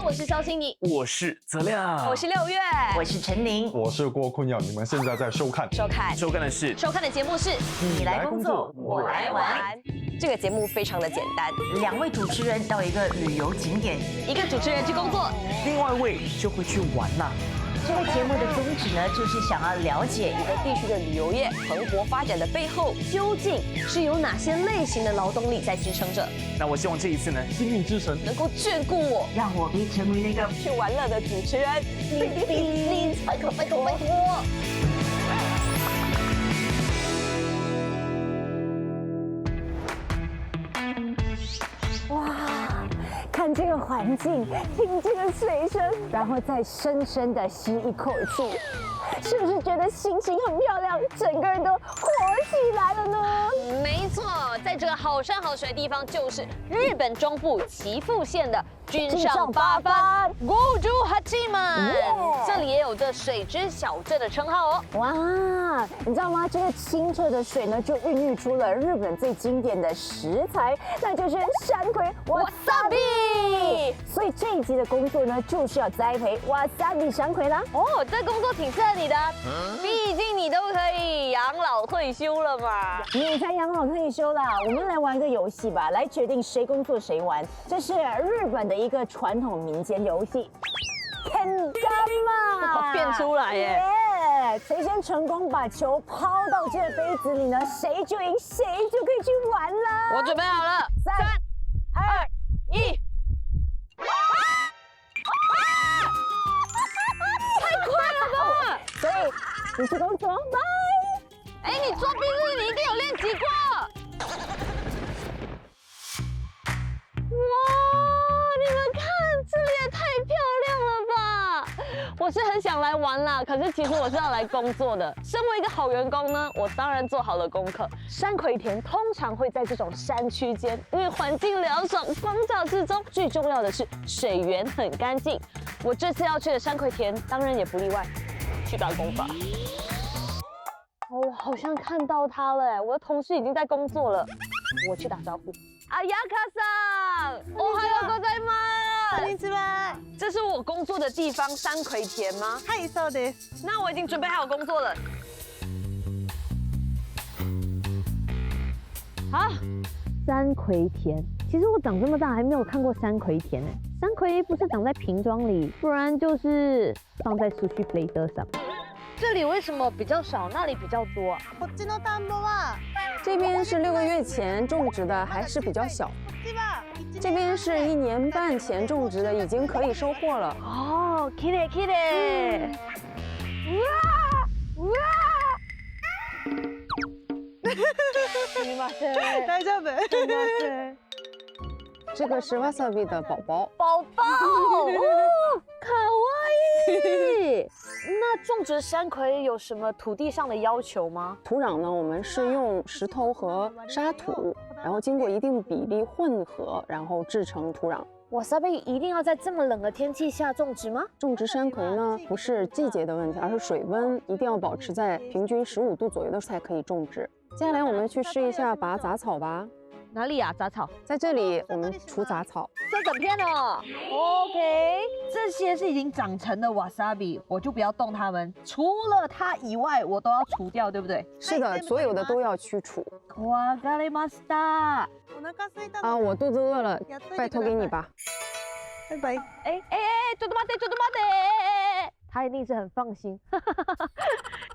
我是肖欣怡，我是泽亮，我是6月，我是陈宁，我是郭坤耀。你们现在在收看收看的节目是你来工作，我来玩。这个节目非常的简单，2位主持人到一个旅游景点，1个主持人去工作，另外1位就会去玩啦。这个节目的宗旨呢，就是想要了解一个地区的旅游业蓬勃发展的背后，究竟是有哪些类型的劳动力在支撑着。那我希望这一次呢，幸运之神能够眷顾我，让我可以成为那个去玩乐的主持人。你拜托拜托拜托！哇，看这个环境，听这个水声，然后再深深的吸一口气，是不是觉得心情很漂亮，整个人都活起来了呢？没错，在这个好山好水的地方，就是日本中部岐阜县的君上八幡五十八门，这里也有着水之小镇的称号哦。哇，你知道吗？这个清澈的水呢，就孕育出了日本最经典的食材，那就是山葵 wasabi。所以这一集的工作呢，就是要栽培 wasabi 山葵啦。哦，这工作挺适合你的，毕竟你都可以养老退休了嘛。你才养老退休啦，我们来玩个游戏吧，来决定谁工作谁玩。这是日本的一个传统民间游戏。Kendama 变出来耶！谁先成功把球抛到这个杯子里呢？谁就赢，谁就可以去玩啦！我准备好了，3、2、1，太快了吧！所以你去工作，拜。哎，你做兵日你一定有练习过。哇，你们看，这里也太漂亮了吧！我是很想来玩啦，可是其实我是要来工作的。身为一个好员工呢，我当然做好了功课。山葵田通常会在这种山区间，因为环境凉爽，光照之中，最重要的是水源很干净。我这次要去的山葵田，当然也不例外，去打工吧。哦，我好像看到他了哎，我的同事已经在工作了，我去打招呼。阿亚卡桑，おはようございます。こんにちは。这是我工作的地方山葵田吗？はい、そうです。那我已经准备好工作了。好，山葵田。其实我长这么大还没有看过山葵田哎。山葵不是长在瓶装里，不然就是放在sushi plate上。这里为什么比较少，那里比较多啊？こっちの田んぼは、这边是6个月前种植的，还是比较小。こっちは1这边是1年半前种植的，已经可以收获了。哦，綺麗綺麗。うわ！すみません。大丈夫。すみません。这个是 wasabi 的宝宝。宝宝，哦，卡哇伊。那种植山葵有什么土地上的要求吗？土壤呢，我们是用石头和沙土，然后经过一定比例混合，然后制成土壤。wasabi一定要在这么冷的天气下种植吗？种植山葵呢，不是季节的问题，而是水温一定要保持在平均15度左右的才可以种植。接下来我们去试一下拔杂草吧。哪里啊？杂草？在这里我们除杂草。这整片哦。OK。这些是已经长成的 wasabi， 我就不要动它们，除了它以外，我都要除掉，对不对？是的，所有的都要去除。わかりました。お腹空いたの。我肚子饿了，拜托给你吧。拜拜。哎，ちょっと待って，ちょっと待って。他一定是很放心，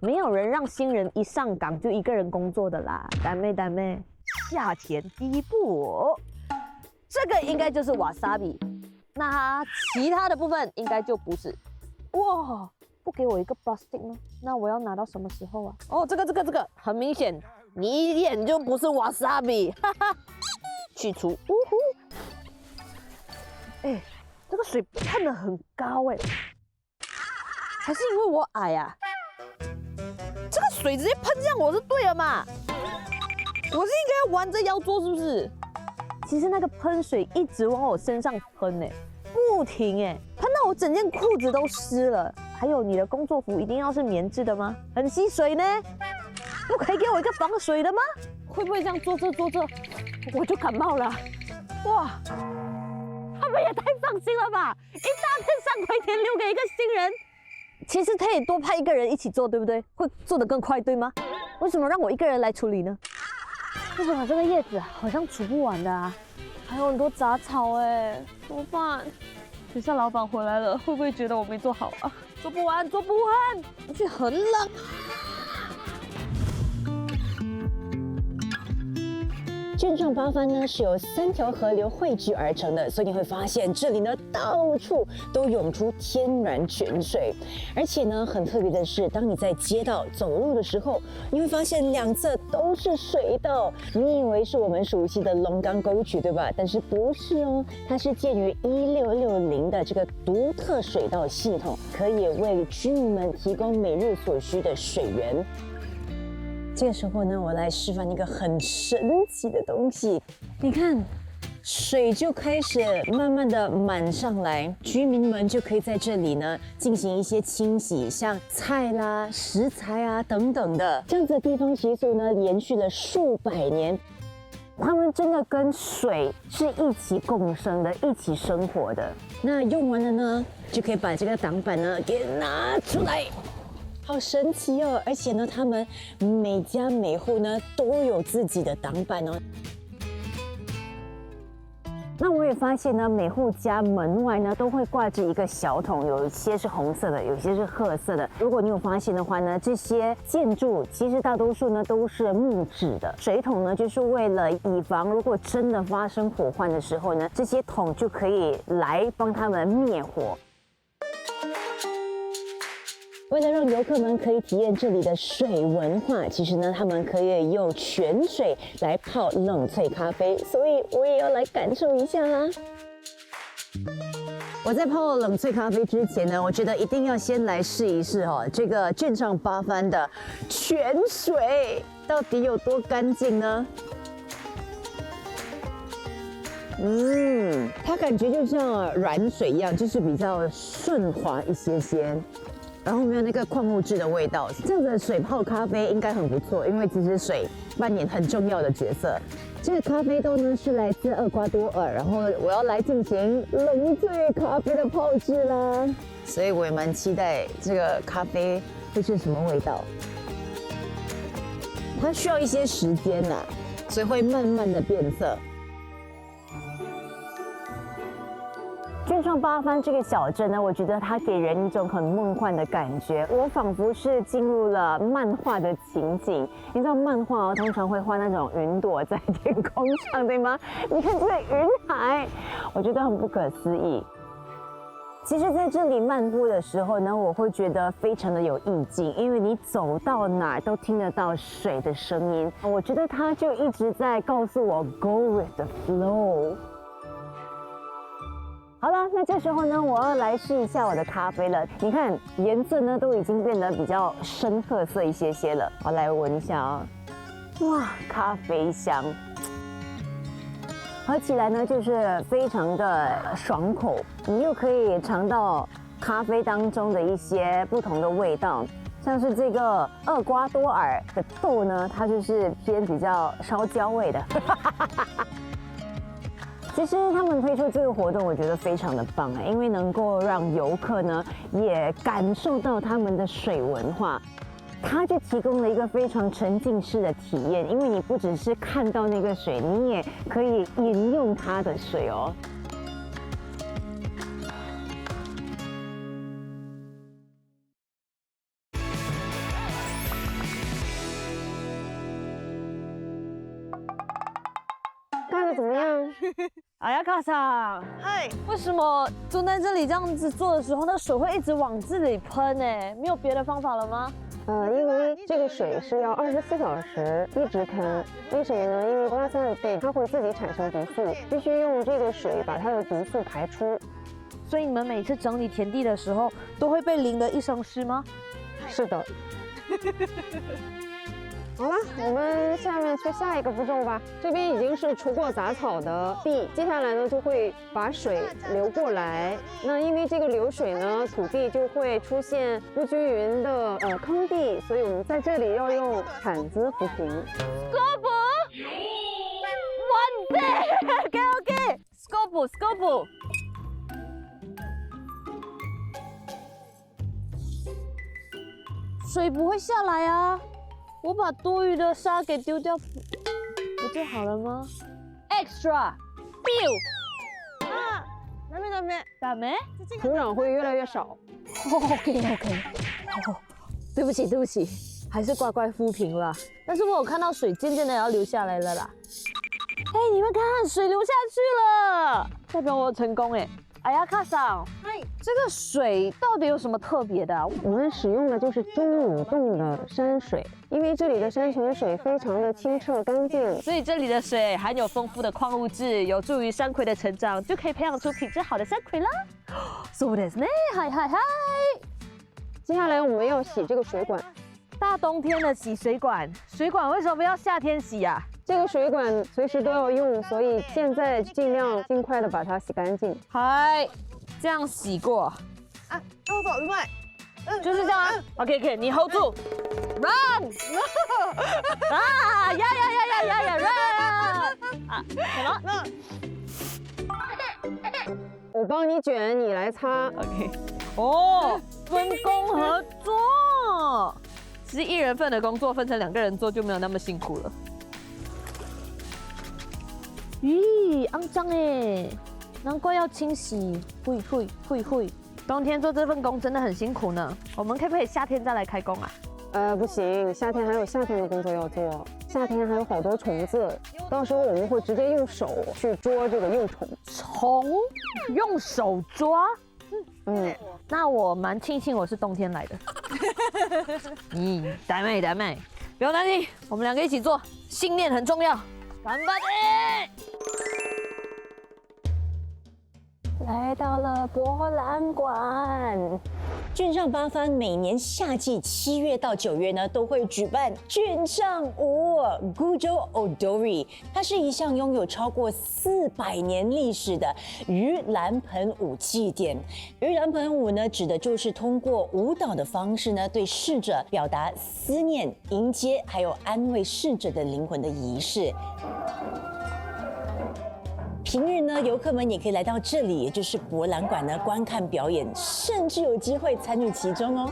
没有人让新人一上岗就一个人工作的啦。丹妹，下田第一步，这个应该就是 wasabi， 那其他的部分应该就不是。哇，不给我一个 plastic 吗？那我要拿到什么时候啊？哦，这个很明显，你一眼就不是 wasabi， 哈哈，去除。呜呼，哎，这个水喷得很高哎。还是因为我矮啊？这个水直接喷向我是对了嘛？我是应该要弯着腰做是不是？其实那个喷水一直往我身上喷哎，不停哎，喷到我整件裤子都湿了。还有你的工作服一定要是棉质的吗？很吸水呢，不可以给我一个防水的吗？会不会这样做着我就感冒了？哇，他们们也太放心了吧！一大片上回田留给一个新人，其实可以多派一个人一起做，对不对？会做得更快，对吗？为什么让我一个人来处理呢？为什么这个叶子好像除不完的啊？还有很多杂草哎，怎么办？等下老板回来了，会不会觉得我没做好啊？做不完，做不完，而且很冷。卷状八幡呢是由3条河流汇聚而成的，所以你会发现这里呢到处都涌出天然泉水，而且呢很特别的是，当你在街道走路的时候，你会发现两侧都是水道。你以为是我们熟悉的龙岗沟渠对吧？但是不是哦，它是建于1660的这个独特水道系统，可以为居民们提供每日所需的水源。这个时候呢，我来示范一个很神奇的东西。你看，水就开始慢慢的满上来，居民们就可以在这里呢进行一些清洗，像菜啦、食材啊等等的。这样子的地方习俗呢，延续了数百年。他们真的跟水是一起共生的，一起生活的。那用完了呢，就可以把这个挡板呢给拿出来。好神奇哦！而且呢，他们每家每户呢都有自己的挡板哦。那我也发现呢，每户家门外呢都会挂着一个小桶，有一些是红色的，有些是褐色的。如果你有发现的话呢，这些建筑其实大多数呢都是木质的。水桶呢就是为了以防如果真的发生火患的时候呢，这些桶就可以来帮他们灭火。为了让游客们可以体验这里的水文化，其实呢，他们可以用泉水来泡冷萃咖啡，所以我也要来感受一下啦。我在泡冷萃咖啡之前呢，我觉得一定要先来试一试这个卷状八幡的泉水到底有多干净呢？它感觉就像软水一样，就是比较顺滑一些些。然后没有那个矿物质的味道，这样子的水泡咖啡应该很不错，因为其实水扮演很重要的角色。这个咖啡豆呢是来自厄瓜多尔，然后我要来进行冷萃咖啡的泡制啦，所以我也蛮期待这个咖啡会是什么味道。它需要一些时间呐，所以会慢慢的变色。卷状八幡这个小镇呢，我觉得它给人一种很梦幻的感觉，我仿佛是进入了漫画的情景。你知道漫画通常会画那种云朵在天空上，对吗？你看这个云海，我觉得很不可思议。其实在这里漫步的时候呢，我会觉得非常的有意境，因为你走到哪儿都听得到水的声音。我觉得它就一直在告诉我 Go with the flow。好了，那这时候呢，我要来试一下我的咖啡了。你看颜色呢都已经变得比较深褐色一些些了。我来闻一下啊，哇，咖啡香，喝起来呢就是非常的爽口，你又可以尝到咖啡当中的一些不同的味道。像是这个厄瓜多尔的豆呢，它就是偏比较烧焦味的。其实他们推出这个活动，我觉得非常的棒啊，因为能够让游客呢也感受到他们的水文化，它就提供了一个非常沉浸式的体验，因为你不只是看到那个水，你也可以饮用它的水哦。看得怎么样？哎呀，卡萨，嗨，为什么坐在这里这样子做的时候，那水会一直往这里喷呢？没有别的方法了吗？因为这个水是要24小时一直喷，为什么呢？因为拉萨的肺它会自己产生毒素，必须用这个水把它的毒素排出。所以你们每次整理田地的时候，都会被淋得一身湿吗？是的。好了，我们下面去下一个步骤吧。这边已经是除过杂草的地，接下来呢就会把水流过来。那因为这个流水呢，土地就会出现不均匀的坑地，所以我们在这里要用铲子扶平。Scope，one day，OK，Scope。水不会下来啊。我把多余的沙给丢掉，不就好了吗 ？Extra， biu 啊，ダメ？土壤会越来越少。OK， 哦，对不起，还是乖乖敷平了。但是我有看到水渐渐的要流下来了啦。哎，你们看，水流下去了，代表我成功哎。哎呀，卡桑，这个水到底有什么特别的啊？我们使用的就是中武洞的山水，因为这里的山泉水非常的清澈干净，所以这里的水含有丰富的矿物质，有助于山葵的成长，就可以培养出品质好的山葵啦。そうですね，嗨。接下来我们要洗这个水管。大冬天的洗水管，水管为什么要夏天洗啊？这个水管随时都要用，所以现在尽量尽快的把它洗干净。嗨，这样洗过啊，就是这样啊。OK， 你 hold 住 ，run， 啊呀 ，run， 啊，什么？我帮你卷，你来擦。OK， 哦，分工合作。其实一人份的工作分成2个人做就没有那么辛苦了。咦，肮脏哎，难怪要清洗。会。冬天做这份工真的很辛苦呢。我们可不可以夏天再来开工啊？不行，夏天还有夏天的工作要做。夏天还有好多虫子，到时候我们会直接用手去捉这个幼虫。虫用手抓？那我蛮庆幸我是冬天来的。ダメ，不用担心，我们2个一起做，信念很重要。干巴爹！来到了博览馆。郡上八幡每年夏季7月到9月呢，都会举办郡上舞 Gujo Odori， 它是一项拥有超过400年历史的盂兰盆舞祭典。盂兰盆舞呢，指的就是通过舞蹈的方式呢，对逝者表达思念、迎接还有安慰逝者的灵魂的仪式。平日呢，游客们也可以来到这里，也就是博览馆呢，观看表演，甚至有机会参与其中哦。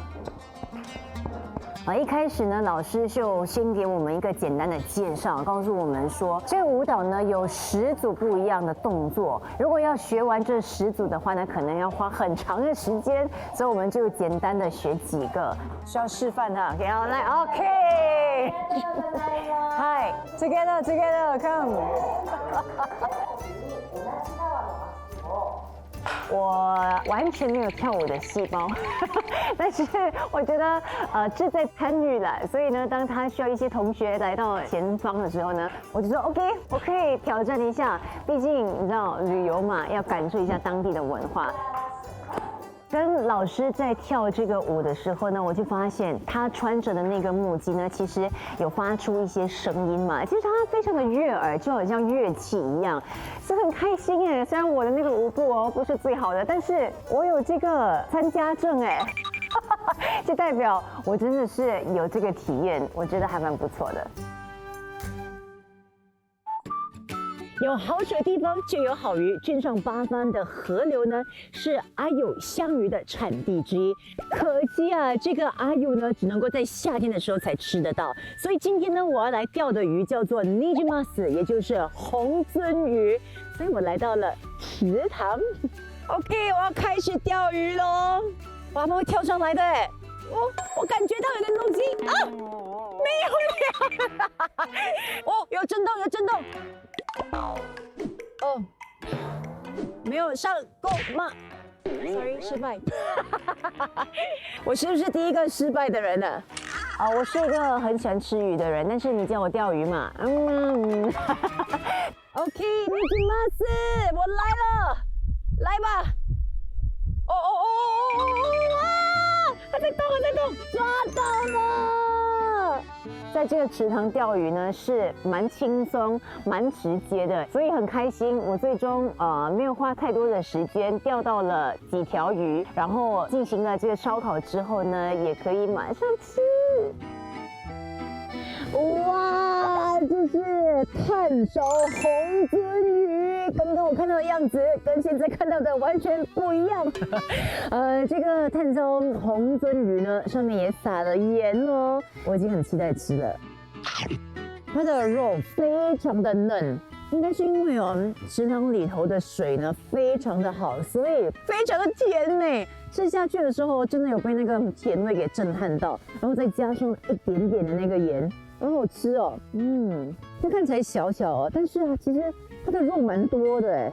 一开始呢，老师就先给我们一个简单的介绍，告诉我们说，这个舞蹈呢有10组不一样的动作，如果要学完这10组的话呢，可能要花很长的时间，所以我们就简单的学几个，需要示范的，给我来 ，OK， Hi together come。我完全没有跳舞的细胞，但是我觉得志在参与了，所以呢，当他需要一些同学来到前方的时候呢，我就说 OK， 我可以挑战一下，毕竟你知道旅游嘛，要感受一下当地的文化。跟老师在跳这个舞的时候呢，我就发现他穿着的那个木屐呢，其实有发出一些声音嘛，其实它非常的悦耳，就好像乐器一样，所以很开心耶。虽然我的那个舞步不是最好的，但是我有这个参加证哎，就代表我真的是有这个体验，我觉得还蛮不错的。有好水的地方就有好鱼，郡上八幡的河流呢是阿友香鱼的产地之一。可惜啊，这个阿友呢只能够在夏天的时候才吃得到，所以今天呢我要来钓的鱼叫做 Nijimas， 也就是红鳟鱼。所以我来到了池塘。OK， 我要开始钓鱼喽！哇，它会跳上来的哎！我感觉到有点东西啊，没有了！哦，有震动，有震动。哦，没有上钩吗 ？Sorry， 失败。我是不是第一个失败的人呢？我是一个很喜欢吃鱼的人，但是你叫我钓鱼嘛，OK， Nicky Mas， 我来了，来吧。它在动，抓到了！在这个池塘钓鱼呢，是蛮轻松、蛮直接的，所以很开心。我最终没有花太多的时间，钓到了几条鱼，然后进行了这个烧烤之后呢，也可以马上吃。哇，这是炭烧红鳟鱼！刚刚我看到的样子跟现在看到的完全不一样。这个炭烧红鳟鱼呢，上面也撒了盐哦，我已经很期待吃了。它的肉非常的嫩，应该是因为池塘里头的水呢非常的好，所以非常的甜美。吃下去的时候，真的有被那个甜味给震撼到，然后再加上一点点的那个盐，好好吃哦。它看起来小小哦，但是啊，其实它的肉蛮多的哎。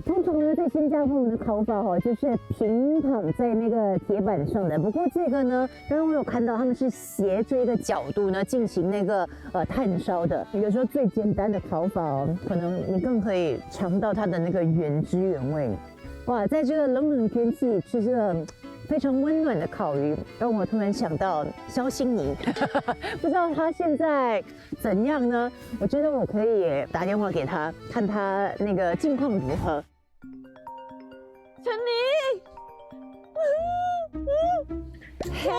通常呢，在新加坡的烤法就是平躺在那个铁板上的。不过这个呢，刚刚我有看到他们是斜着一个角度呢进行那个炭烧的。有时候最简单的烤法可能你更可以尝到它的那个原汁原味。哇，在这个冷冷天气吃这个非常温暖的烤鱼，让我突然想到肖欣妮，不知道他现在怎样呢？我觉得我可以打电话给他，看他那个近况如何。陈妮，嘿，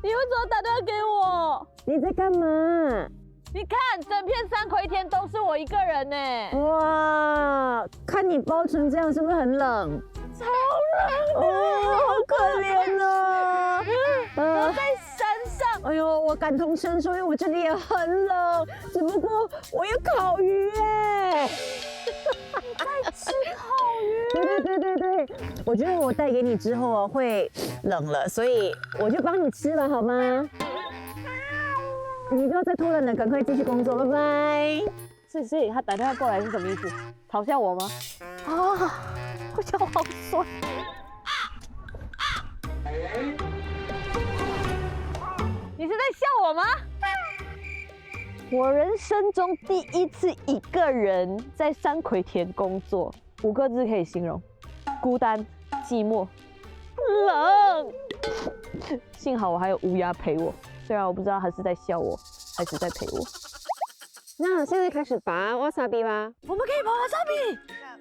你为什么打电话给我？你在干嘛？你看，整片山葵田都是我一个人呢。哇，看你包成这样，是不是很冷？超冷哦，好可怜哦。我在山上。哎呦，我感同身受，因为我这里也很冷，只不过我有烤鱼哎。在吃烤鱼。对，我觉得我带给你之后会冷了，所以我就帮你吃了，好吗？你不要再拖了呢，赶快继续工作，拜拜。所以他打电话过来是什么意思？嘲笑我吗？啊，我脚好酸。你是在笑我吗？我人生中第一次一个人在山葵田工作，5个字可以形容：孤单、寂寞、冷。幸好我还有乌鸦陪我，虽然我不知道他是在笑我还是在陪我。那现在开始拔 wasabi 吧，我们可以拔瓦萨比，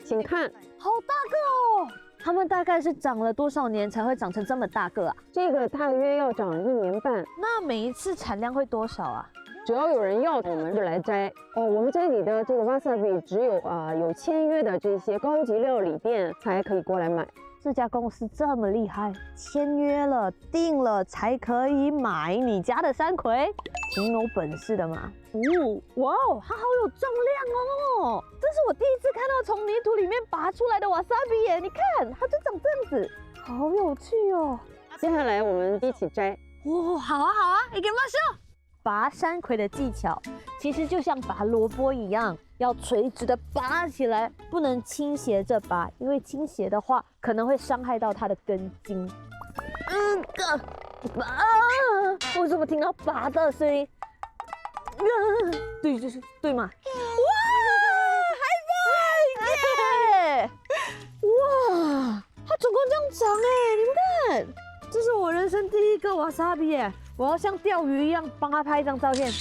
请看好大个哦！它们大概是长了多少年才会长成这么大个啊？这个大约要长1年半。那每一次产量会多少啊？只要有人要，我们就来摘哦。我们这里的这个 wasabi 只有有签约的这些高级料理店才可以过来买。这家公司这么厉害，签约了、定了才可以买你家的山葵，挺有本事的嘛。哇哦，它好有重量哦！这是我第一次看到从泥土里面拔出来的瓦萨比耶，你看，它就长这样子，好有趣哦。接下来我们一起摘。哇，好啊，行きましょう。拔山葵的技巧其实就像拔萝卜一样，要垂直的拔起来，不能倾斜着拔，因为倾斜的话可能会伤害到它的根茎。我怎么听到拔的声音？对，就是对嘛。哇，嗨哇，它总共这样长哎，你们看，这是我人生第一个瓦萨比耶！我要像钓鱼一样帮他拍一张照片。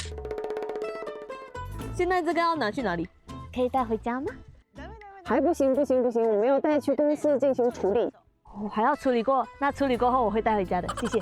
现在这个要拿去哪里？可以带回家吗？还不行，我们要带去公司进行处理。哦，还要处理过？那处理过后我会带回家的，谢谢。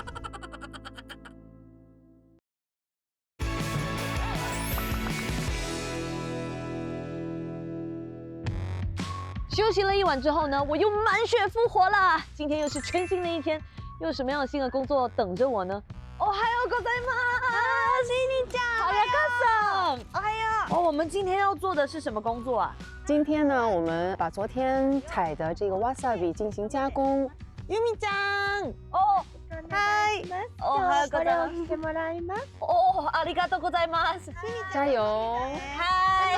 休息了一晚之后呢，我又满血复活了。今天又是全新的一天，又有什么样的新的工作等着我呢？哦，还有ございます。谢谢你讲。好呀，哥桑。哎呀。哦，我们今天要做的是什么工作啊？今天呢，我们把昨天采的这个 wasabi 进行加工。Yumiちゃん。哦。嗨。哦，还有ございます。哦，ありがとうございます。加油。嗨。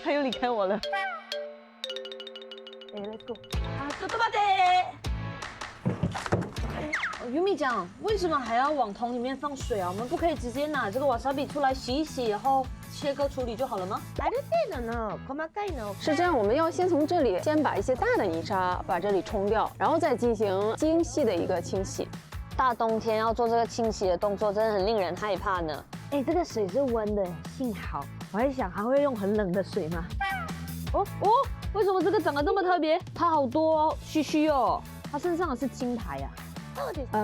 他又离开我了。Let's go。啊，ちょっと待って。Yumiちゃん，为什么还要往桶里面放水啊？我们不可以直接拿这个瓦萨比出来洗一洗，然后切割处理就好了吗？是这样，我们要先从这里先把一些大的泥沙把这里冲掉，然后再进行精细的一个清洗。大冬天要做这个清洗的动作，真的很令人害怕呢。哎，这个水是温的，幸好。我还想还会用很冷的水吗？哦，为什么这个长得这么特别？它好多须须哦，它身上的是青苔呀。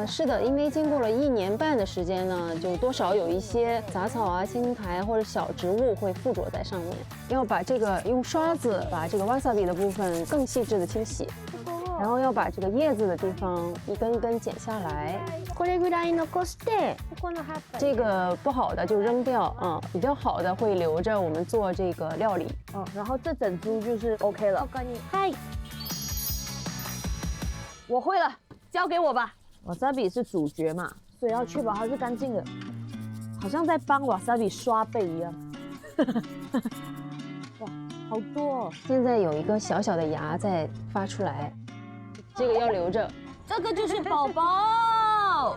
是的，因为经过了1年半的时间呢，就多少有一些杂草啊、青苔或者小植物会附着在上面。要把这个用刷子把这个 wasabi 的部分更细致的清洗，然后要把这个叶子的地方一根一根剪下来。这个不好的就扔掉啊，比较好的会留着我们做这个料理。哦，然后这整株就是 OK 了。嗨，我会了，交给我吧。wasabi 是主角嘛，所以要确保它是干净的，好像在帮 wasabi 刷背一样。哇，好多哦！现在有一个小小的芽在发出来，这个要留着。这个就是宝宝。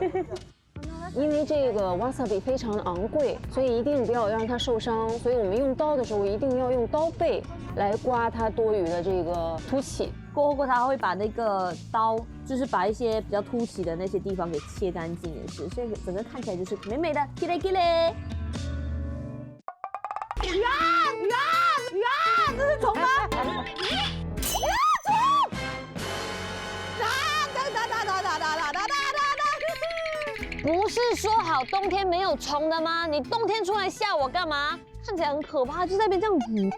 因为这个 wasabi 非常的昂贵，所以一定不要让它受伤。所以我们用刀的时候一定要用刀背来刮它多余的这个凸起。过后他会把那个刀，就是把一些比较凸起的那些地方给切干净也是，所以整个看起来就是美美的。k i l e k i l e 鱼，这是虫吗？不是说好冬天没有虫的吗？你冬天出来吓我干嘛？看起来很可怕，就在那边这样蠕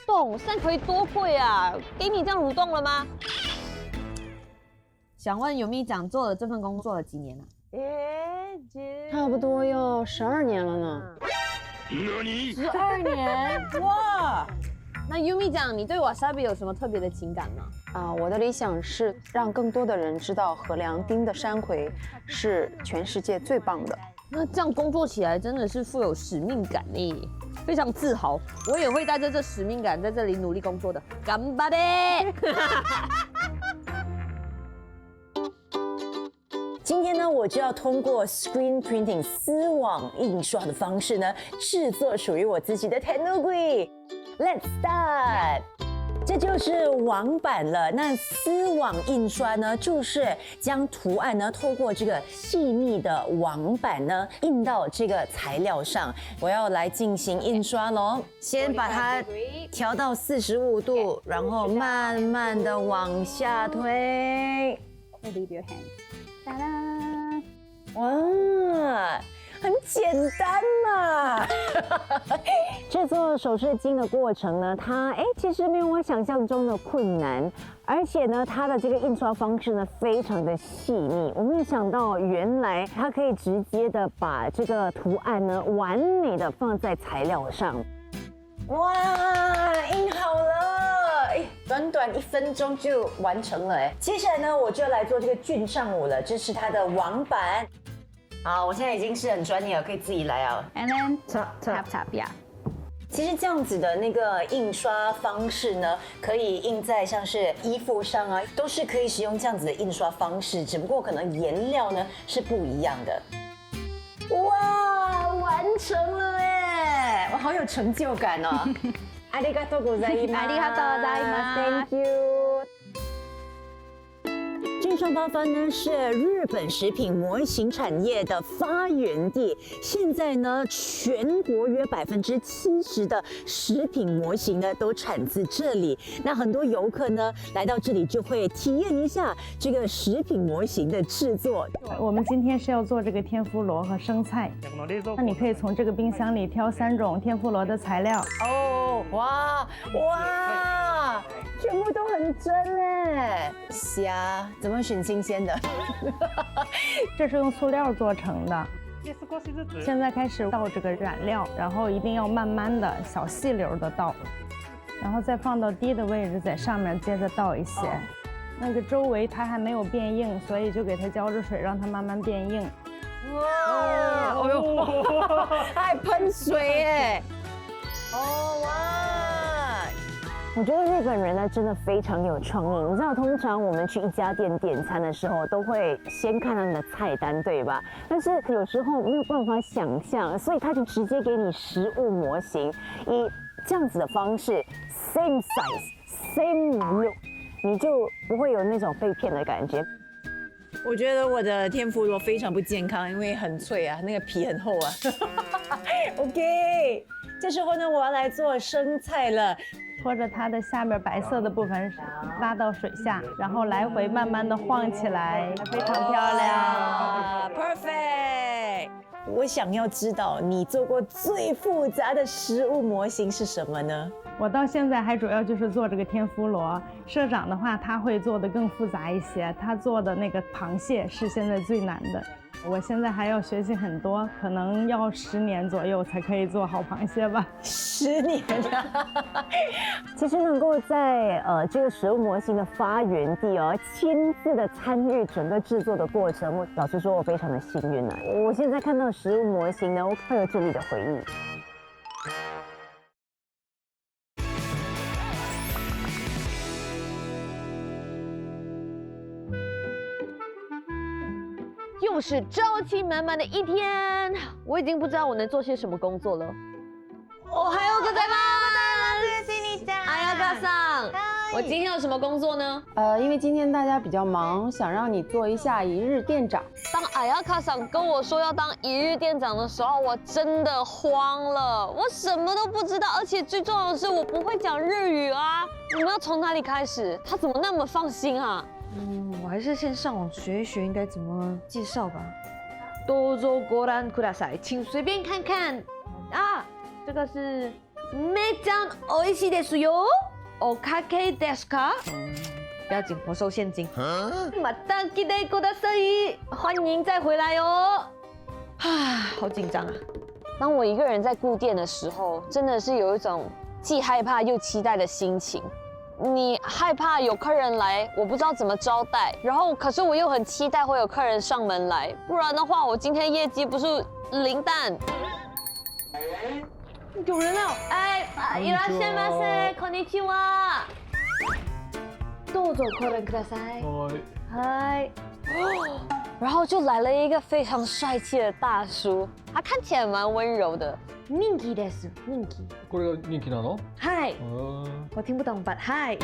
动，现在可以多贵啊！给你这样蠕动了吗？想问尤咪酱做了这份工作了几年了？差不多要12年了呢。12年，哇！那尤咪酱，你对 wasabi 有什么特别的情感吗？我的理想是让更多的人知道禾良町的山葵是全世界最棒的。那这样工作起来真的是富有使命感呢，非常自豪。我也会带着这使命感在这里努力工作的。干巴的！今天呢，我就要通过 screen printing 丝网印刷的方式呢，制作属于我自己的 tenugui。Let's start。这就是网版了。那丝网印刷呢，就是将图案呢透过这个细密的网板呢印到这个材料上。我要来进行印刷咯，先把它调到45度，然后慢慢的往下推。Leave your hands。哒啦！哇！很简单嘛！制作手饰巾的过程呢，它其实没有我想象中的困难，而且呢，它的这个印刷方式呢非常的细腻。我没有想到，原来它可以直接的把这个图案呢完美的放在材料上。哇，印好了！短短1分钟就完成了接下来呢，我就来做这个俊上舞了，这是它的网板。好，我现在已经是很专业了，可以自己来啊。And then tap yeah。其实这样子的那个印刷方式呢，可以印在像是衣服上啊，都是可以使用这样子的印刷方式，只不过可能颜料呢是不一样的。哇，完成了耶！我好有成就感哦。ありがとうございます。ありがとうございます。 Thank you。俊上八幡呢是日本食品模型产业的发源地，现在呢全国约70%的食品模型呢都产自这里。那很多游客呢来到这里就会体验一下这个食品模型的制作。我们今天是要做这个天妇罗和生菜，那你可以从这个冰箱里挑3种天妇罗的材料。哦，哇，全部都很真哎！虾怎么选新鲜的？这是用塑料做成的。现在开始倒这个染料，然后一定要慢慢的小细流的倒，然后再放到低的位置，在上面接着倒一些。那个周围它还没有变硬，所以就给它浇着水，让它慢慢变硬。哇！哦呦，它还喷水哎！哦哇！我觉得日本人呢真的非常有创意。你知道，通常我们去一家店点餐的时候，都会先看他们的菜单，对吧？但是有时候没有办法想象，所以他就直接给你食物模型，以这样子的方式 ，same size，same look， 你就不会有那种被骗的感觉。我觉得我的天妇罗非常不健康，因为很脆啊，那个皮很厚啊。OK。这时候呢，我要来做生菜了。拖着它的下面白色的部分拉到水下，然后来回慢慢的晃起来，非常漂亮。 Perfect。我想要知道你做过最复杂的食物模型是什么呢？我到现在还主要就是做这个天妇罗。社长的话，他会做的更复杂一些，他做的那个螃蟹是现在最难的。我现在还要学习很多，可能要10年左右才可以做好螃蟹吧。10年啊！其实能够在这个食物模型的发源地亲自的参与整个制作的过程，老实说，我非常的幸运啊！我现在看到食物模型呢，我会有这里的回忆。又是朝气满满的一天，我已经不知道我能做些什么工作了。哦，还有个在吗？哎呀，大桑，我今天有什么工作呢？因为今天大家比较忙，想让你做一下一日店长。当阿亚卡桑跟我说要当一日店长的时候，我真的慌了，我什么都不知道，而且最重要的是我不会讲日语啊！我们要从哪里开始？他怎么那么放心啊？我还是先上网学一学应该怎么介绍吧。どうぞご覧ください，请随便看看啊。这个是めちゃ美味しいですよ。おかけですか？不要紧，我收现金。また来てください，欢迎再回来哦。好紧张啊！当我一个人在顾店的时候，真的是有一种既害怕又期待的心情。你害怕有客人来，我不知道怎么招待，然后可是我又很期待会有客人上门来，不然的话，我今天业绩不是零蛋。有人了！哎，いらっしゃいませ，こんにちは。どうぞご覧ください。嗨。然后就来了一个非常帅气的大叔，他看起来蛮温柔的。人気です。人気。これが人気なの？嗨，我听不懂 ，but hi。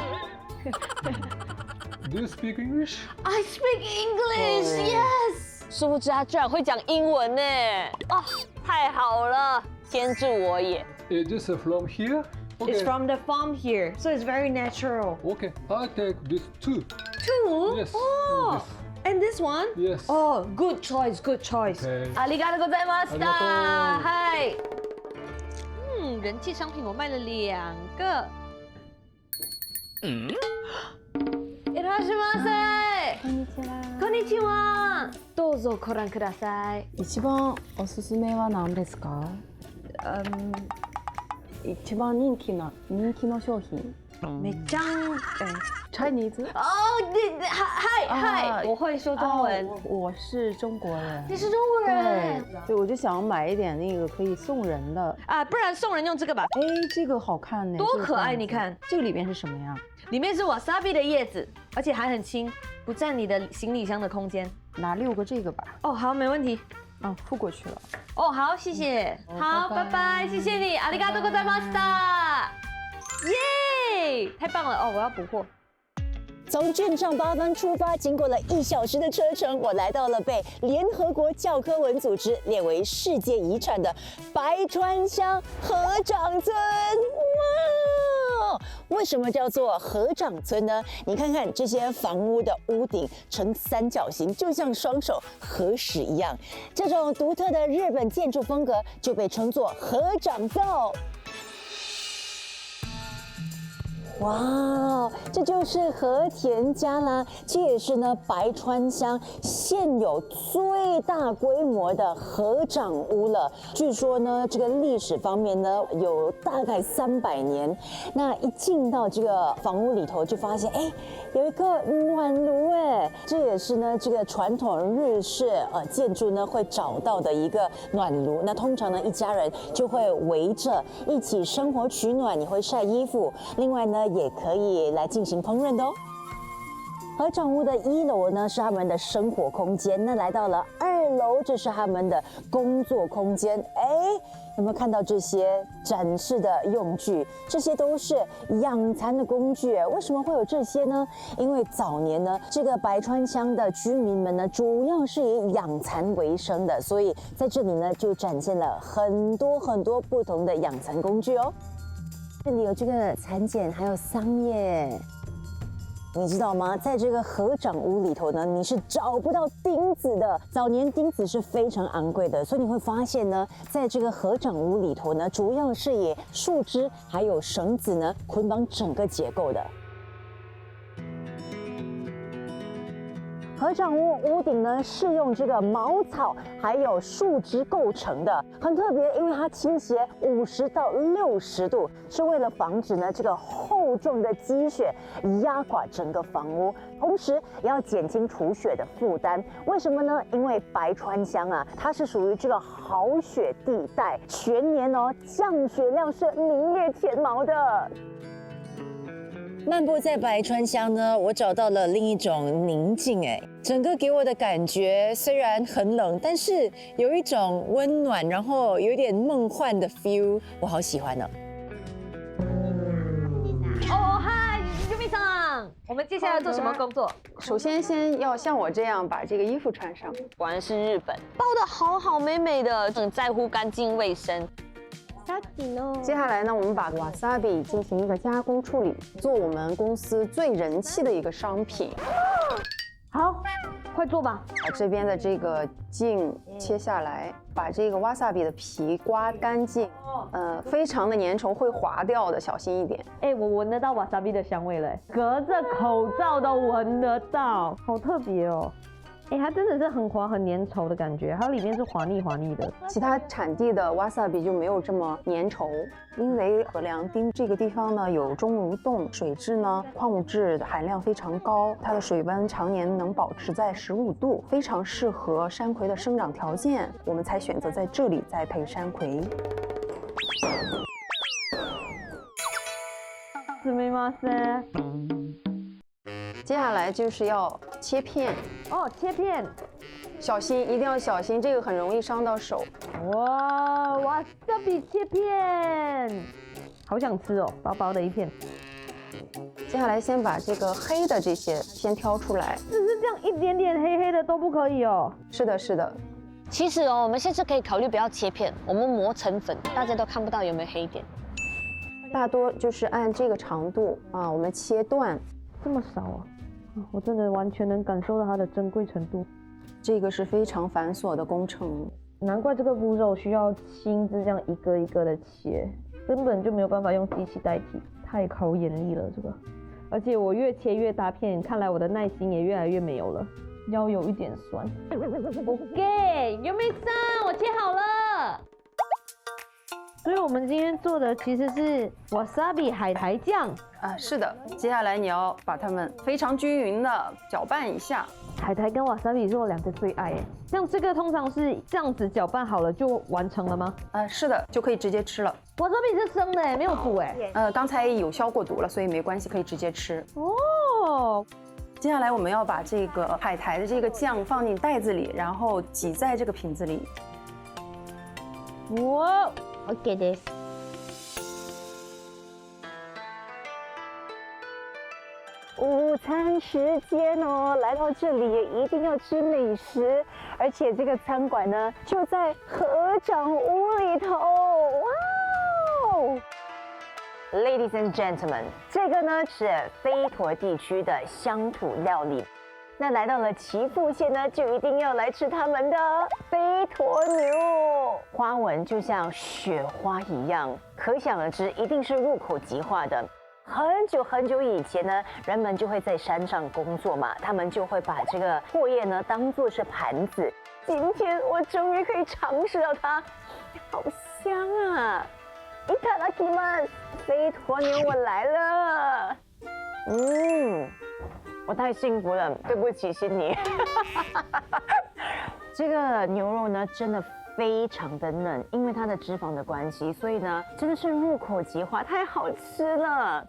Do you speak English? I speak English, yes。殊不知他居然会讲英文呢！哦，太好了，天助我也。Is this from here? It's from the farm here, so it's very natural. Okay, I take this two. Two? Yes. Oh, and this one? Yes. Oh, good choice, good choice. Okay. ありがとうございました。ありがとう嗨。人气商品我卖了2个。いらっしゃいませ。こんにちは。こんにちは。どうぞご覧ください。一番おすすめは何ですか？一番人気の商品。めっちゃChinese？哦，嗨，我会说中文。我是中国人。你是中国人？对，我就想买一点那个可以送人的。啊，不然送人用这个吧。哎，这个好看呢，多可爱！你看，这个里面是什么呀？里面是 wasabi 的叶子，而且还很轻，不占你的行李箱的空间。拿6个这个吧。哦，好，没问题。啊，付過去了。哦，好，谢谢。好，拜拜，谢谢你，ありがとうございました。耶，太棒了！哦，我要补货。从郡上八幡出发，经过了1小时的车程，我来到了被联合国教科文组织列为世界遗产的白川乡合掌村。哇！为什么叫做合掌村呢？你看看这些房屋的屋顶呈三角形，就像双手合十一样。这种独特的日本建筑风格就被称作合掌造。哇，这就是和田家啦，这也是呢白川乡现有最大规模的合掌屋了。据说呢，这个历史方面呢有大概300年。那一进到这个房屋里头，就发现有一个暖炉这也是呢这个传统日式建筑呢会找到的一个暖炉。那通常呢一家人就会围着一起生火取暖，你会晒衣服，另外呢也可以来进行烹饪的哦。合掌屋的1楼呢是他们的生活空间，那来到了2楼，这是他们的工作空间。有没有看到这些展示的用具？这些都是养蚕的工具。为什么会有这些呢？因为早年呢，这个白川乡的居民们呢，主要是以养蚕为生的，所以在这里呢，就展现了很多不同的养蚕工具哦。这里有这个蚕茧，还有桑叶。你知道吗？在这个合掌屋里头呢，你是找不到钉子的。早年钉子是非常昂贵的，所以你会发现呢，在这个合掌屋里头呢，主要是以树枝还有绳子呢捆绑整个结构的。合掌屋屋顶呢是用这个茅草还有树枝构成的，很特别，因为它倾斜50到60度，是为了防止呢这个厚重的积雪压垮整个房屋，同时也要减轻除雪的负担。为什么呢？因为白川乡啊，它是属于这个好雪地带，全年哦降雪量是名列前茅的。漫步在白川乡呢，我找到了另一种宁静。整个给我的感觉虽然很冷，但是有一种温暖，然后有点梦幻的 feel， 我好喜欢呢。哦嗨，ยูมิ桑，我们接下来做什么工作？首先要像我这样把这个衣服穿上。果然是日本，包的好好美美的，很在乎干净卫生。接下来呢，我们把 wasabi 进行一个加工处理，做我们公司最人气的一个商品。好，快做吧。把这边的这个茎切下来，把这个 wasabi 的皮刮干净。非常的粘稠，会滑掉的，小心一点。哎，我闻得到 wasabi 的香味了，隔着口罩都闻得到，好特别哦。哎，它真的是很滑、很粘稠的感觉，还有里面是滑腻的。其他产地的 wasabi 就没有这么粘稠，因为河良町这个地方呢有钟乳洞，水质呢矿物质含量非常高，它的水温常年能保持在15度，非常适合山葵的生长条件，我们才选择在这里栽培山葵。すみません。接下来就是要切片哦，切片，小心，一定要小心，这个很容易伤到手。哇，wasabi 切片，好想吃哦，薄薄的一片。接下来先把这个黑的这些先挑出来，只是这样一点点黑黑的都不可以哦。是的，是的。其实哦，我们现在可以考虑不要切片，我们磨成粉，大家都看不到有没有黑点。大多就是按这个长度啊，我们切断。这么少啊！我真的完全能感受到它的珍贵程度。这个是非常繁琐的工程，难怪这个步骤需要亲自这样一个一个的切，根本就没有办法用机器代替，太考眼力了这个。而且我越切越大片，看来我的耐心也越来越没有了，腰有一点酸。OK， ยูมิ桑，我切好了。所以我们今天做的其实是 wasabi 海苔酱啊，是的。接下来你要把它们非常均匀的搅拌一下。海苔跟 wasabi 是我两个最爱耶。像这个通常是这样子搅拌好了就完成了吗？是的，就可以直接吃了。wasabi 是生的哎，没有煮哎。刚才有消过毒了，所以没关系，可以直接吃。哦。接下来我们要把这个海苔的这个酱放进袋子里，然后挤在这个瓶子里。哇。OK です。午餐时间哦，来到这里也一定要吃美食，而且这个餐馆呢就在合掌屋里头。哇哦 ！Ladies and gentlemen， 这个呢是飞陀地区的乡土料理。那来到了岐阜县呢，就一定要来吃他们的飞陀牛，花纹就像雪花一样，可想而知，一定是入口即化的。很久以前呢，人们就会在山上工作嘛，他们就会把这个唾液呢当做是盘子。今天我终于可以尝试到它，好香啊！いただきます，飞陀牛我来了。我太幸福了，对不起悉尼。这个牛肉呢，真的非常的嫩，因为它的脂肪的关系，所以呢，真的是入口即化，太好吃了。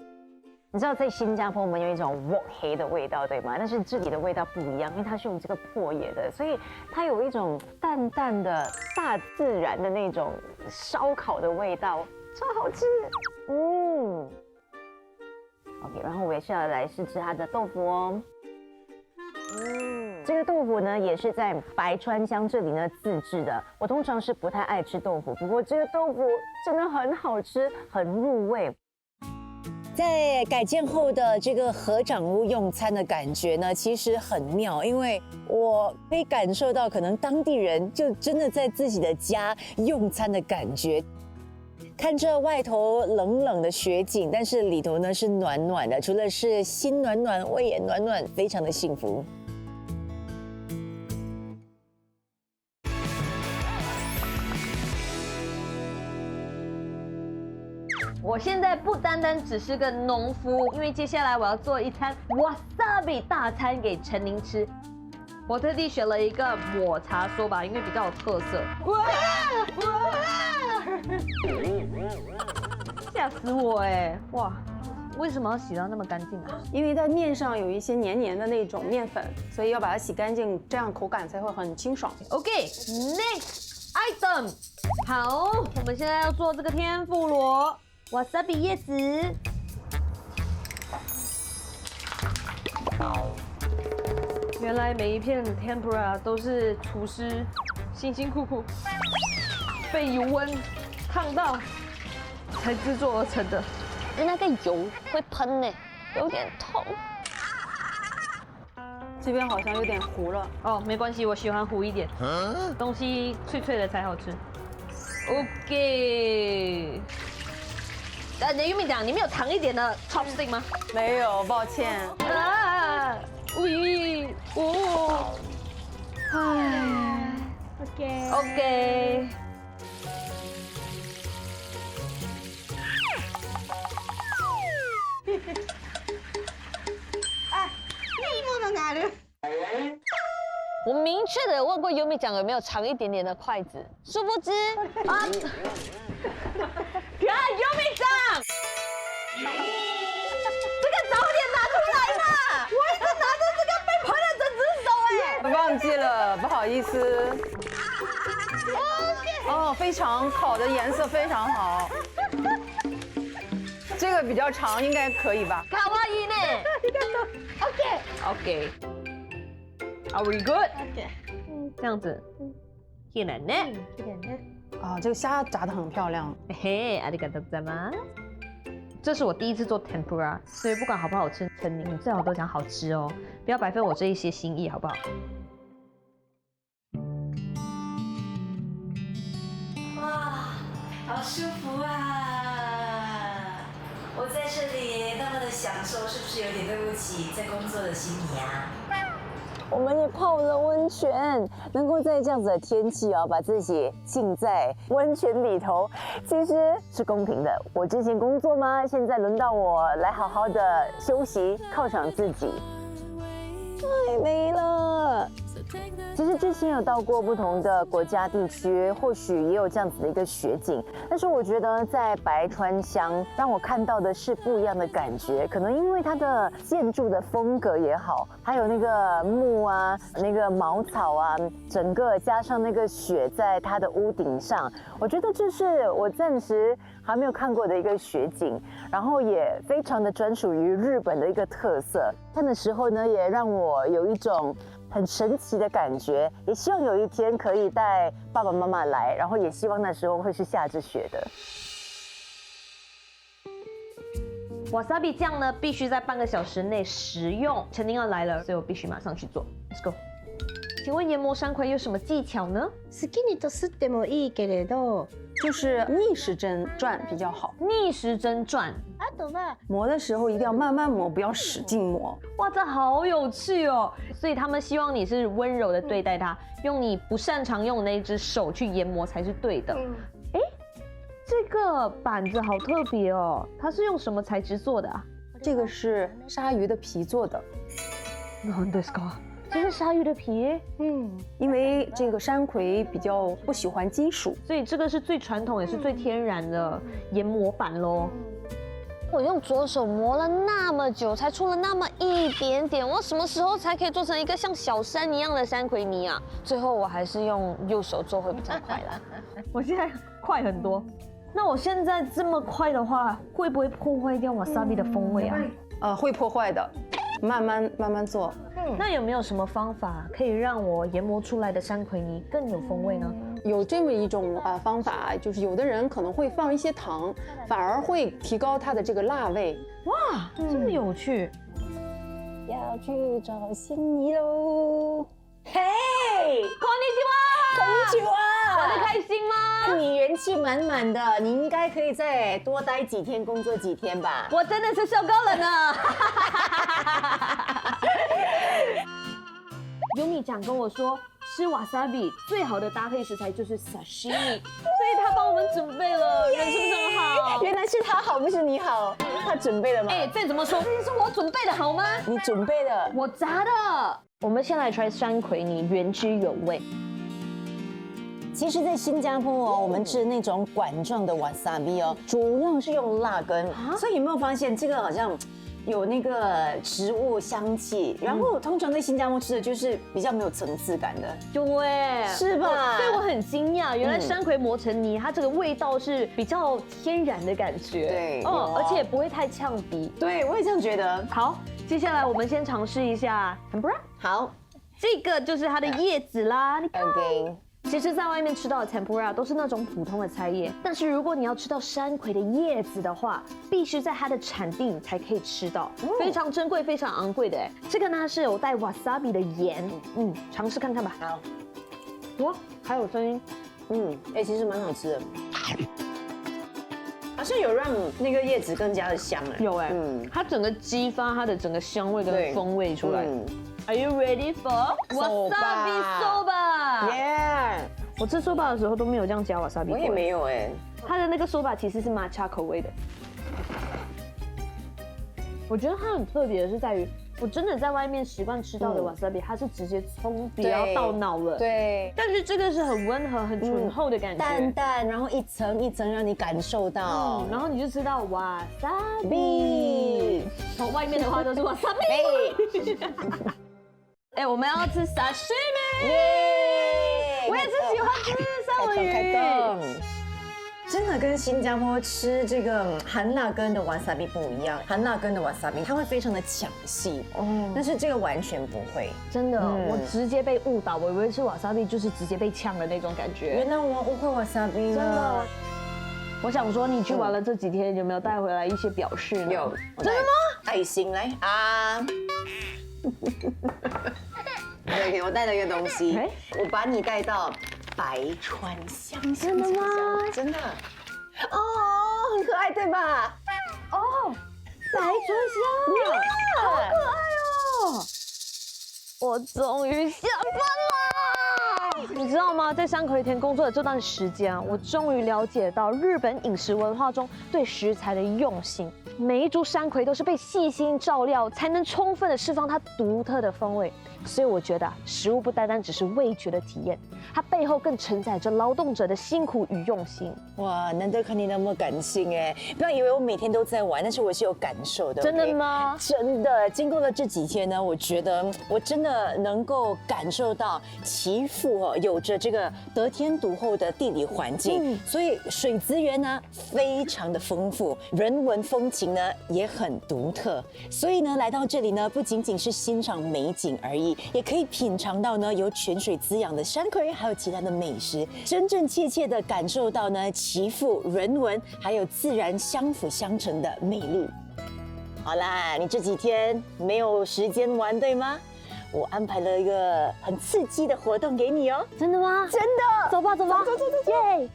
你知道在新加坡我们有一种 wok 黑的味道，对吗？但是这里的味道不一样，因为它是用这个破野的，所以它有一种淡淡的大自然的那种烧烤的味道，超好吃。OK， 然后我也是要来试吃它的豆腐哦。这个豆腐呢也是在白川乡这里呢自制的。我通常是不太爱吃豆腐，不过这个豆腐真的很好吃，很入味。在改建后的这个合掌屋用餐的感觉呢，其实很妙，因为我可以感受到，可能当地人就真的在自己的家用餐的感觉。看着外头冷冷的雪景，但是里头呢是暖暖的，除了是心暖暖，胃也暖暖，非常的幸福。我现在不单单只是个农夫，因为接下来我要做一餐 wasabi 大餐给陈宁吃。我特地选了一个抹茶说吧，因为比较有特色。哇！吓死我哎！哇，为什么要洗到那么干净啊？因为在面上有一些黏黏的那种面粉，所以要把它洗干净，这样口感才会很清爽。 OK，next item。好，我们现在要做这个天妇罗 wasabi 叶子。原来每一片 tempura 都是厨师辛辛苦苦被油温烫到才制作而成的。那个油会喷呢，有点痛。这边好像有点糊了。哦，没关系，我喜欢糊一点，东西脆脆的才好吃。OK。你玉米讲，你们有长一点的 chopstick 吗？没有，抱歉。啊，喂，哦，唉 ，OK。我明确的问过优米讲有没有长一点点的筷子，殊不知啊，看优米讲，这个早点拿出来嘛！我一直拿着这个被喷了整只手哎，忘记了，不好意思。哦，非常烤的颜色非常好。这个比较长，应该可以吧？卡哇伊呢 ？OK。Are we good？ 这样子，一点呢？啊，这个虾炸得很漂亮。嘿，ありがとうございます。这是我第一次做 tempura， 所以不管好不好吃，陈宁你最好都讲好吃哦，不要白费我这一些心意，好不好？哇，好舒服啊！我在这里那么的享受，是不是有点对不起在工作的心里啊？我们也泡了温泉，能够在这样子的天气啊，把自己浸在温泉里头，其实是公平的。我之前工作吗？现在轮到我来好好的休息，犒赏自己。太美了！其实之前有到过不同的国家地区，或许也有这样子的一个雪景，但是我觉得在白川乡让我看到的是不一样的感觉，可能因为它的建筑的风格也好，还有那个木啊、那个茅草啊，整个加上那个雪在它的屋顶上，我觉得这是我暂时还没有看过的一个雪景，然后也非常的专属于日本的一个特色。看的时候呢，也让我有一种很神奇的感觉，也希望有一天可以带爸爸妈妈来，然后也希望那时候会是下着雪的。wasabi 酱呢，必须在半个小时内食用。陈宁要来了，所以我必须马上去做。Let's go。请问研磨山葵有什么技巧呢？好きにとすってもいいけれど、就是逆时针转比较好。逆时针转。あとは磨的时候一定要慢慢磨，不要使劲磨。哇，这好有趣哦！所以他们希望你是温柔的对待它，用你不擅长用的那一只手去研磨才是对的。哎，这个板子好特别哦，它是用什么材质做的啊？这个是鲨鱼的皮做的。何ですか？这是鲨鱼的皮，因为这个山葵比较不喜欢金属，所以这个是最传统也是最天然的研磨板咯。我用左手磨了那么久，才出了那么一点点，我什么时候才可以做成一个像小山一样的山葵泥啊？最后我还是用右手做会比较快啦。我现在快很多。那我现在这么快的话，会不会破坏掉wasabi的风味啊？会破坏的。慢慢做。那有没有什么方法可以让我研磨出来的山葵泥更有风味呢？有这么一种方法，就是有的人可能会放一些糖，反而会提高它的这个辣味。哇，这么有趣！要去找心仪喽。嘿，こんにちは，こんにちは，玩得开心吗？你元气满满的，你应该可以再多待几天，工作几天吧？我真的是受够了呢。尤米讲跟我说，吃瓦萨比最好的搭配食材就是 sashimi， 所以他帮我们准备了，人是不是很好？原来是他好，不是你好，他准备了吗？哎，再怎么说，这是我准备的好吗？你准备的，我炸的。我们先来 try 山葵泥，原汁有味。其实，在新加坡哦，我们吃那种管状的 wasabi 哦，主要是用辣根，所以有没有发现这个好像有那个植物香气？然后通常在新加坡吃的就是比较没有层次感的，对，是吧？所以我很惊讶，原来山葵磨成泥，它这个味道是比较天然的感觉，对而且不会太呛鼻。对，我也这样觉得。好，接下来我们先尝试一下 tempura， 好，这个就是它的叶子啦，你看。 OK。其实，在外面吃到的 tempura 都是那种普通的菜叶，但是如果你要吃到山葵的叶子的话，必须在它的产地你才可以吃到，非常珍贵、非常昂贵的。这个呢是有带 wasabi 的盐，尝试看看吧。好，哇，还有声音，其实蛮好吃的，好像有让那个叶子更加的香哎。有它整个激发它的整个香味跟风味出来。Are you ready for wasabi soba？ Yeah， 我吃 soba 的时候都没有这样加 wasabi， 我也没有哎。它的那个 soba 其实是matcha 口味的。我觉得它很特别的是在于，我真的在外面习惯吃到的 wasabi， 它是直接从底要到脑了。对，但是这个是很温和、很醇厚的感觉，淡淡，然后一层一层让你感受到，然后你就吃到 wasabi。从外面的话都是 wasabi。哎，我们要吃 sashimi， 我也是喜欢吃三文鱼。真的跟新加坡吃这个含辣根的 wasabi 不一样，含辣根的 wasabi 它会非常的抢戏，但是这个完全不会。真的，我直接被误导，我以为吃 wasabi 就是直接被呛的那种感觉。原来我误会 wasabi 了。真的。我想说，你去玩了这几天，有没有带回来一些表示呢？有，真的吗？爱心来啊！对，我带了一个东西，我把你带到白川乡。真的吗？真的。哦，很可爱，对吧？哦，白川乡，好可爱哦！我终于下班啦！你知道吗？在山口一天工作的这段时间啊，我终于了解到日本饮食文化中对食材的用心。每一株山葵都是被细心照料，才能充分的释放它独特的风味。所以我觉得食物不单单只是味觉的体验，它背后更承载着劳动者的辛苦与用心。哇，难得看你那么感性哎！不要以为我每天都在玩，但是我是有感受的。真的吗？真的，经过了这几天呢，我觉得我真的能够感受到岐阜哦，有着这个得天独厚的地理环境，所以水资源呢非常的丰富，人文风情呢也很独特。所以呢，来到这里呢，不仅仅是欣赏美景而已。也可以品尝到呢由泉水滋养的山葵，还有其他的美食，真真切切的感受到呢岐阜人文还有自然相辅相成的魅力。好啦，你这几天没有时间玩对吗？我安排了一个很刺激的活动给你哦。真的吗？真的，走吧走吧，走，耶！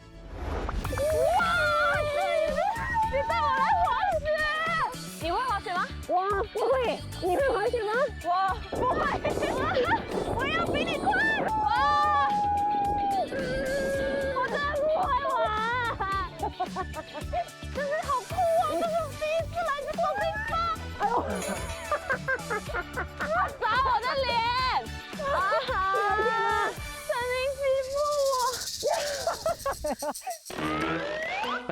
哇，你带我来滑雪，你会滑雪吗？我不会，你会滑雪吗？我不会，我要比你快！我真的不会滑，可是好酷啊！这是我第一次来这种地方。哎呦，砸我的脸！啊哈！陈明欺负我。哎，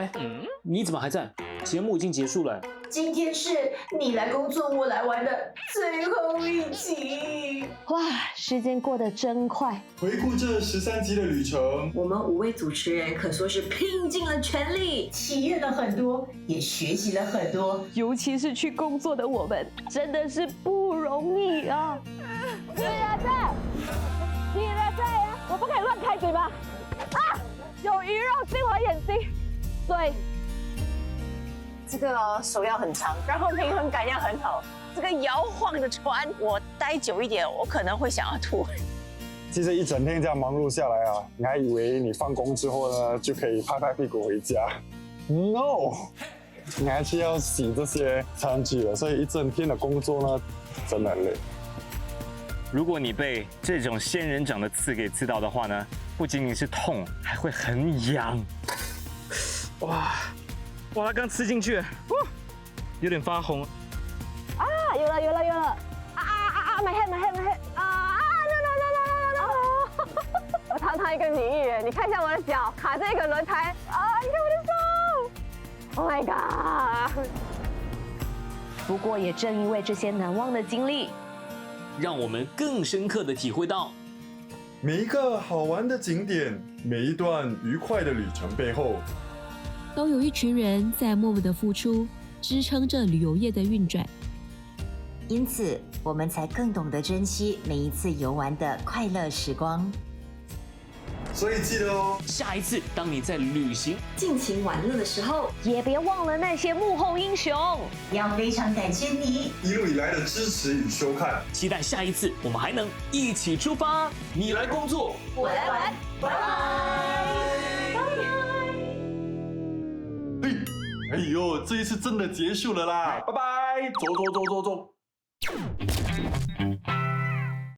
你怎么还在？节目已经结束了。今天是你来工作，我来玩的最后一集。哇，时间过得真快。回顾这13集的旅程，我们5位主持人可说是拼尽了全力，体验了很多，也学习了很多。尤其是去工作的我们，真的是不容易啊！你的罪，你的罪啊！我不可以乱开嘴巴啊！有鱼肉进我眼睛，对。这个手要很长，然后平衡感要很好。这个摇晃的船，我待久一点，我可能会想要吐。其实一整天这样忙碌下来啊，你还以为你放工之后呢就可以拍拍屁股回家 ？No， 你还是要洗这些餐具的，所以一整天的工作呢真的很累。如果你被这种仙人掌的刺给刺到的话呢，不仅仅是痛，还会很痒。哇！哇，它刚吃进去，有点发红。啊，有了！my head 啊 no！ 我堂堂一个女艺人，你看一下我的脚卡这个轮胎啊！你看我的手 ，Oh my god！ 不过也正因为这些难忘的经历，让我们更深刻地体会到，每一个好玩的景点，每一段愉快的旅程背后，都有一群人在默默的付出，支撑着旅游业的运转。因此，我们才更懂得珍惜每一次游玩的快乐时光。所以记得哦，下一次当你在旅行尽情玩乐的时候，也别忘了那些幕后英雄。要非常感谢你一路以来的支持与收看，期待下一次我们还能一起出发。你来工作，我来玩，拜拜。哎呦，这一次真的结束了啦，拜拜，走。